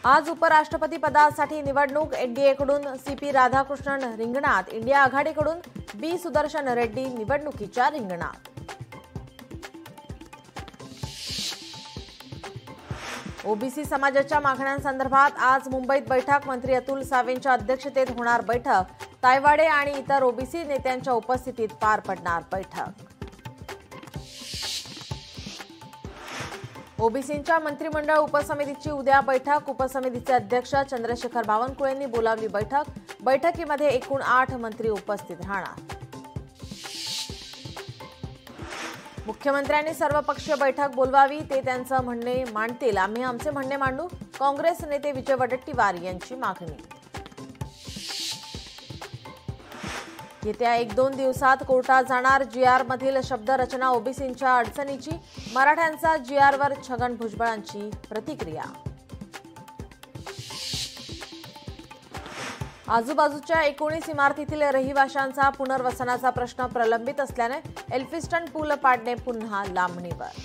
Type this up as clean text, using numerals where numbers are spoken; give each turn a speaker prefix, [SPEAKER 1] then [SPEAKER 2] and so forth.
[SPEAKER 1] आज उपराष्ट्रपती पदासाठी निवडणूक एनडीएकडून सीपी राधाकृष्णन रिंगणात, इंडिया आघाडीकडून बी सुदर्शन रेड्डी निवडणुकीच्या रिंगणात. ओबीसी समाजाच्या मागण्यांसंदर्भात आज मुंबईत बैठक. मंत्री अतुल सावेंच्या अध्यक्षतेत होणार बैठक. तायवाडे आणि इतर ओबीसी नेत्यांच्या उपस्थितीत पार पडणार बैठक. ओबीसींच्या मंत्रिमंडळ उपसमितीची उद्या बैठक. उपसमितीचे अध्यक्ष चंद्रशेखर बावनकुळेंनी बोलावली बैठक. बैठकीमध्ये एकूण 8 मंत्री उपस्थित राहणार. मुख्यमंत्र्यांनी सर्वपक्षीय बैठक बोलवावी, ते त्यांचं म्हणणे मांडतील. आम्ही आमचे म्हणणे मांडू, काँग्रेस नेते विजय वडेट्टीवार यांची मागणी. येत्या 1-2 दिवसात कोर्टात जाणार GR मधील शब्दरचना ओबीसींच्या अडचणीची. मराठ्यांचा GRवर छगन भुजबळांची प्रतिक्रिया. आजूबाजूच्या 19 इमारतीतील रहिवाशांचा पुनर्वसनाचा प्रश्न प्रलंबित असल्याने एल्फिस्टन पूल पाडणे पुन्हा लांबणीवर.